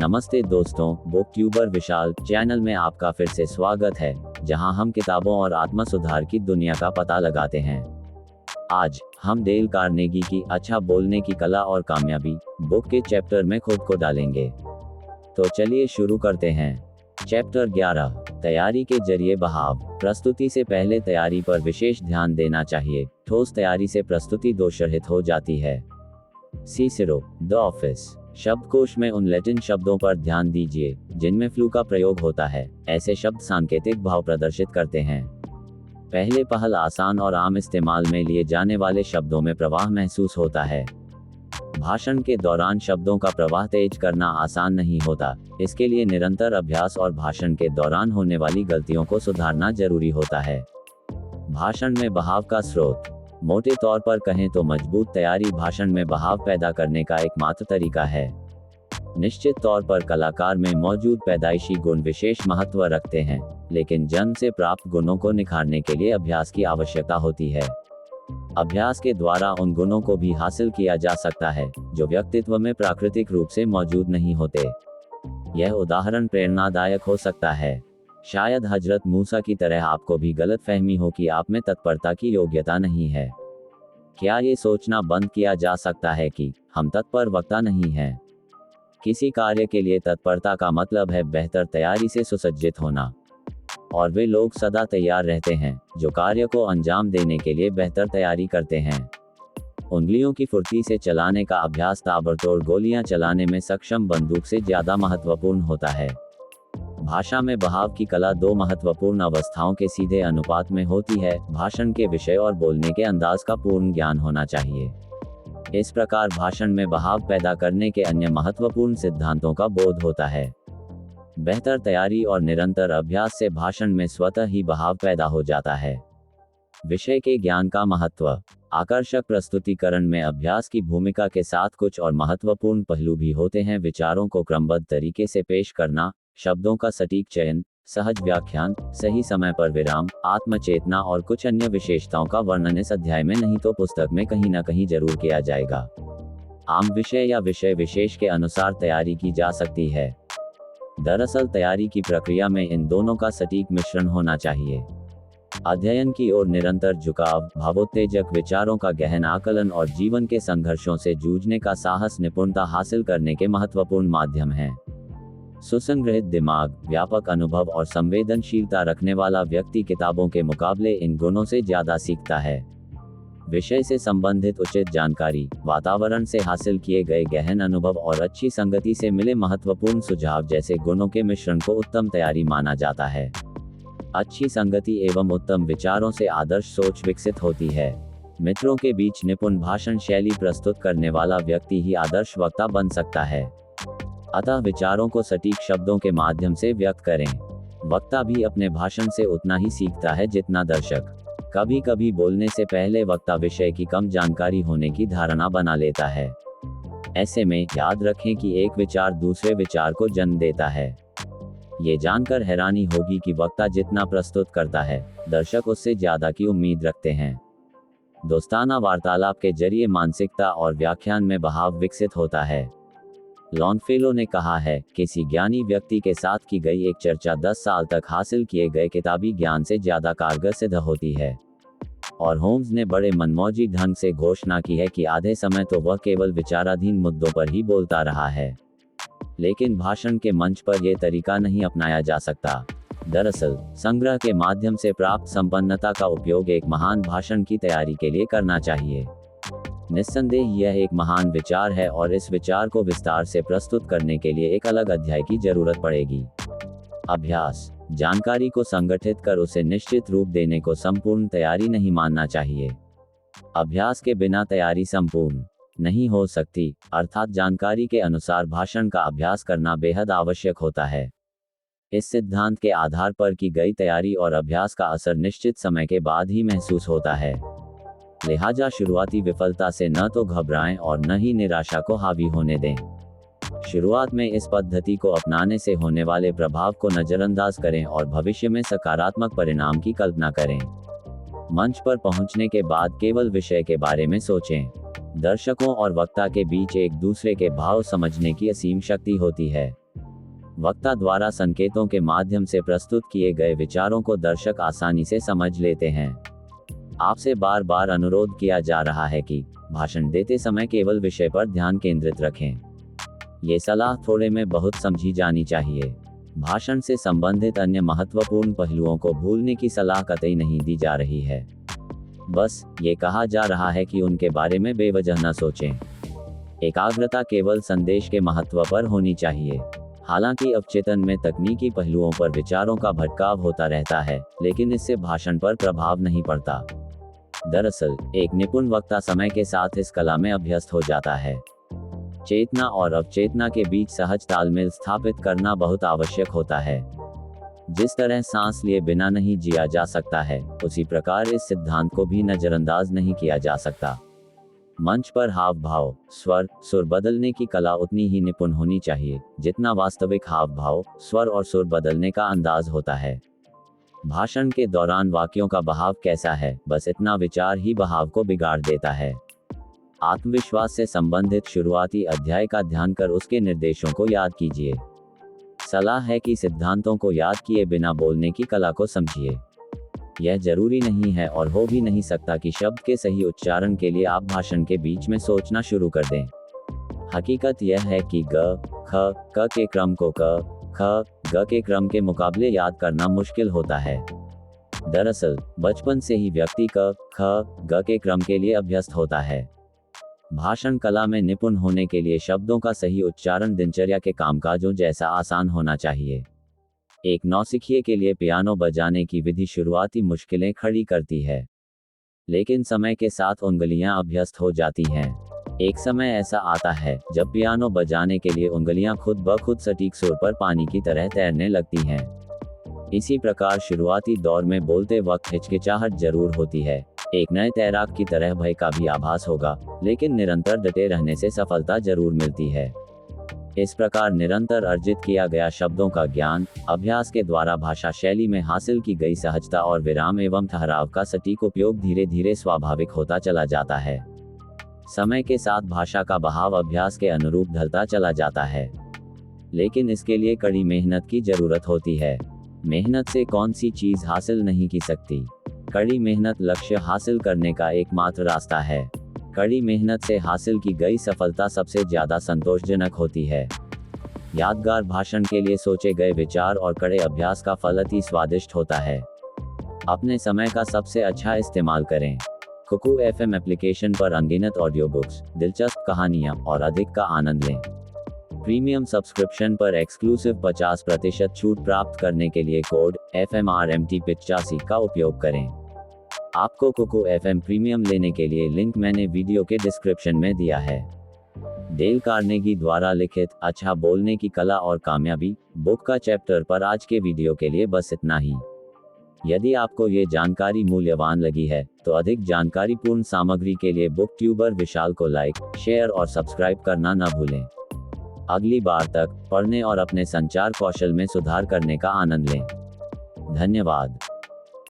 नमस्ते दोस्तों, book tuber विशाल channel में आपका फिर से स्वागत है, जहां हम किताबों और आत्म सुधार की दुनिया का पता लगाते हैं। आज हम डेल कार्नेगी की अच्छा बोलने की कला और कामयाबी बुक के चैप्टर में खुद को डालेंगे। तो चलिए शुरू करते हैं। चैप्टर 11, तैयारी के जरिए बहाव। प्रस्तुति से पहले तैयारी पर विशेष ध्यान देना चाहिए। ठोस तैयारी से प्रस्तुति दोषरहित हो जाती है। सीसिरो, द ऑफिस। शब्दकोश में उन लैटिन शब्दों पर ध्यान दीजिए जिनमें फ्लू का प्रयोग होता है। ऐसे शब्द सांकेतिक भाव प्रदर्शित करते हैं। पहले पहल आसान और आम इस्तेमाल में लिए जाने वाले शब्दों में प्रवाह महसूस होता है। भाषण के दौरान शब्दों का प्रवाह तेज करना आसान नहीं होता। इसके लिए निरंतर अभ्यास और भाषण के दौरान होने वाली गलतियों को सुधारना जरूरी होता है। भाषण में बहाव का स्रोत। मोटे तौर पर कहें तो मजबूत तैयारी भाषण में बहाव पैदा करने का एकमात्र तरीका है। निश्चित तौर पर कलाकार में मौजूद पैदाइशी गुण विशेष महत्व रखते हैं, लेकिन जन्म से प्राप्त गुणों को निखारने के लिए अभ्यास की आवश्यकता होती है। अभ्यास के द्वारा उन गुणों को भी हासिल किया जा सकता है जो व्यक्तित्व में प्राकृतिक रूप से मौजूद नहीं होते। यह उदाहरण प्रेरणादायक हो सकता है। शायद हजरत मूसा की तरह आपको भी गलतफहमी हो कि आप में तत्परता की योग्यता नहीं है। क्या ये सोचना बंद किया जा सकता है कि हम तत्पर वक्ता नहीं हैं? किसी कार्य के लिए तत्परता का मतलब है बेहतर तैयारी से सुसज्जित होना, और वे लोग सदा तैयार रहते हैं जो कार्य को अंजाम देने के लिए बेहतर तैयारी करते हैं। उंगलियों की फुर्ती से चलाने का अभ्यास ताबड़तोड़ गोलियां चलाने में सक्षम बंदूक से ज्यादा महत्वपूर्ण होता है। भाषा में बहाव की कला दो महत्वपूर्ण अवस्थाओं के सीधे अनुपात में होती है। भाषण के विषय और बोलने के अंदाज का पूर्ण ज्ञान होना चाहिए। इस प्रकार भाषण में बहाव पैदा करने के अन्य महत्वपूर्ण सिद्धांतों का बोध होता है। बेहतर तैयारी और निरंतर अभ्यास से भाषण में स्वतः ही बहाव पैदा हो जाता है। विषय के ज्ञान का महत्व। आकर्षक प्रस्तुतिकरण में अभ्यास की भूमिका के साथ कुछ और महत्वपूर्ण पहलू भी होते हैं। विचारों को क्रमबद्ध तरीके से पेश करना, शब्दों का सटीक चयन, सहज व्याख्यान, सही समय पर विराम, आत्मचेतना और कुछ अन्य विशेषताओं का वर्णन इस अध्याय में नहीं तो पुस्तक में कहीं न कहीं जरूर किया जाएगा। आम विषय या विषय विशेष के अनुसार तैयारी की जा सकती है। दरअसल तैयारी की प्रक्रिया में इन दोनों का सटीक मिश्रण होना चाहिए। अध्ययन की ओर निरंतर झुकाव, भावोत्तेजक विचारों का गहन आकलन और जीवन के संघर्षों से जूझने का साहस निपुणता हासिल करने के महत्वपूर्ण माध्यम हैं। सुसंग्रहित दिमाग, व्यापक अनुभव और संवेदनशीलता रखने वाला व्यक्ति किताबों के मुकाबले इन गुणों से ज्यादा सीखता है। विषय से संबंधित उचित जानकारी, वातावरण से हासिल किए गए गहन अनुभव और अच्छी संगति से मिले महत्वपूर्ण सुझाव जैसे गुणों के मिश्रण को उत्तम तैयारी माना जाता है। अच्छी संगति एवं उत्तम विचारों से आदर्श सोच विकसित होती है। मित्रों के बीच निपुण भाषण शैली प्रस्तुत करने वाला व्यक्ति ही आदर्श वक्ता बन सकता है। अतः विचारों को सटीक शब्दों के माध्यम से व्यक्त करें। वक्ता भी अपने भाषण से उतना ही सीखता है जितना दर्शक। कभी कभी बोलने से पहले वक्ता विषय की कम जानकारी होने की धारणा बना लेता है। ऐसे में याद रखें कि एक विचार दूसरे विचार को जन्म देता है। ये जानकर हैरानी होगी कि वक्ता जितना प्रस्तुत करता है, दर्शक उससे ज्यादा की उम्मीद रखते हैं। दोस्ताना वार्तालाप के जरिए मानसिकता और व्याख्यान में बहाव विकसित होता है। लॉन्गफेलो ने कहा है, किसी ज्ञानी व्यक्ति के साथ की गई एक चर्चा 10 साल तक हासिल किए गए किताबी ज्ञान से ज्यादा कारगर सिद्ध होती है। और होम्स ने बड़े मनमौजी ढंग से घोषणा की है कि आधे समय तो वह केवल विचाराधीन मुद्दों पर ही बोलता रहा है। लेकिन भाषण के मंच पर यह तरीका नहीं अपनाया जा सकता। दरअसल संग्रह के माध्यम से प्राप्त संपन्नता का उपयोग एक महान भाषण की तैयारी के लिए करना चाहिए। निस्संदेह यह एक महान विचार है और इस विचार को विस्तार से प्रस्तुत करने के लिए एक अलग अध्याय की जरूरत पड़ेगी। अभ्यास। जानकारी को संगठित कर उसे निश्चित रूप देने को संपूर्ण तैयारी नहीं मानना चाहिए। अभ्यास के बिना तैयारी संपूर्ण नहीं हो सकती, अर्थात जानकारी के अनुसार भाषण का अभ्यास करना बेहद आवश्यक होता है। इस सिद्धांत के आधार पर की गई तैयारी और अभ्यास का असर निश्चित समय के बाद ही महसूस होता है। लिहाजा शुरुआती विफलता से न तो घबराएं और न ही निराशा को हावी होने दें। शुरुआत में इस पद्धति को अपनाने से होने वाले प्रभाव को नजरअंदाज करें और भविष्य में सकारात्मक परिणाम की कल्पना करें। मंच पर पहुंचने के बाद केवल विषय के बारे में सोचें। दर्शकों और वक्ता के बीच एक दूसरे के भाव समझने की असीम शक्ति होती है। वक्ता द्वारा संकेतों के माध्यम से प्रस्तुत किए गए विचारों को दर्शक आसानी से समझ लेते हैं। आपसे बार बार अनुरोध किया जा रहा है कि भाषण देते समय केवल विषय पर ध्यान केंद्रित रखें। ये सलाह थोड़े में बहुत समझी जानी चाहिए। भाषण से संबंधित अन्य महत्वपूर्ण पहलुओं को भूलने की सलाह कतई नहीं दी जा रही है। बस ये कहा जा रहा है कि उनके बारे में बेवजह न सोचें। एकाग्रता केवल संदेश के महत्व पर होनी चाहिए। हालांकि अवचेतन में तकनीकी पहलुओं पर विचारों का भटकाव होता रहता है, लेकिन इससे भाषण पर प्रभाव नहीं पड़ता। दरअसल एक निपुण वक्ता समय के साथ इस कला में अभ्यस्त हो जाता है। चेतना और अवचेतना के बीच सहज तालमेल स्थापित करना बहुत आवश्यक होता है। जिस तरह सांस लिए बिना नहीं जिया जा सकता है, उसी प्रकार इस सिद्धांत को भी नजरअंदाज नहीं किया जा सकता। मंच पर हाव भाव, स्वर, सुर बदलने की कला उतनी ही निपुण होनी चाहिए जितना वास्तविक हाव भाव, स्वर और सुर बदलने का अंदाज होता है। भाषण के दौरान वाक्यों का बहाव कैसा है, बस इतना विचार ही बहाव को बिगाड़ देता है। आत्मविश्वास से संबंधित शुरुआती अध्याय का ध्यान कर उसके निर्देशों को याद कीजिए। सलाह है कि सिद्धांतों को याद किए बिना बोलने की कला को समझिए। यह जरूरी नहीं है और हो भी नहीं सकता कि शब्द के सही उच्चारण के लिए आप भाषण के बीच में सोचना शुरू कर दें। हकीकत यह है कि ग, ख, क के क्रम को क, ख, ग के क्रम के मुकाबले याद करना मुश्किल होता है। दरअसल बचपन से ही व्यक्ति क, ख, ग के क्रम के लिए अभ्यस्त होता है। भाषण कला में निपुण होने के लिए शब्दों का सही उच्चारण दिनचर्या के कामकाजों जैसा आसान होना चाहिए। एक नौसिखिए के लिए पियानो बजाने की विधि शुरुआती मुश्किलें खड़ी करती है, लेकिन समय के साथ उंगलियां अभ्यस्त हो जाती हैं। एक समय ऐसा आता है जब पियानो बजाने के लिए उंगलियां खुद ब खुद सटीक सुर पर पानी की तरह तैरने लगती हैं। इसी प्रकार शुरुआती दौर में बोलते वक्त हिचकिचाहट जरूर होती है। एक नए तैराक की तरह भय का भी आभास होगा, लेकिन निरंतर डटे रहने से सफलता जरूर मिलती है। इस प्रकार निरंतर अर्जित किया गया शब्दों का ज्ञान, अभ्यास के द्वारा भाषा शैली में हासिल की गई सहजता और विराम एवं ठहराव का सटीक उपयोग धीरे धीरे स्वाभाविक होता चला जाता है। समय के साथ भाषा का बहाव अभ्यास के अनुरूप ढलता चला जाता है, लेकिन इसके लिए कड़ी मेहनत की जरूरत होती है। मेहनत से कौन सी चीज हासिल नहीं की सकती। कड़ी मेहनत लक्ष्य हासिल करने का एकमात्र रास्ता है। कड़ी मेहनत से हासिल की गई सफलता सबसे ज्यादा संतोषजनक होती है। यादगार भाषण के लिए सोचे गए विचार और कड़े अभ्यास का फल अति स्वादिष्ट होता है। अपने समय का सबसे अच्छा इस्तेमाल करें। कुकू FM एप्लीकेशन पर अनगिनत ऑडियो बुक्स, दिलचस्प कहानियां और अधिक का आनंद लें। प्रीमियम सब्सक्रिप्शन पर एक्सक्लूसिव 50% छूट प्राप्त करने के लिए कोड FMRMT85 का उपयोग करें। आपको कुकू FM प्रीमियम लेने के लिए लिंक मैंने वीडियो के डिस्क्रिप्शन में दिया है। डेल कार्नेगी द्वारा लिखित अच्छा बोलने की कला और कामयाबी बुक का चैप्टर पर आज के वीडियो के लिए बस इतना ही। यदि आपको ये जानकारी मूल्यवान लगी है तो अधिक जानकारीपूर्ण सामग्री के लिए बुक ट्यूबर विशाल को लाइक, शेयर और सब्सक्राइब करना न भूलें। अगली बार तक पढ़ने और अपने संचार कौशल में सुधार करने का आनंद लें। धन्यवाद।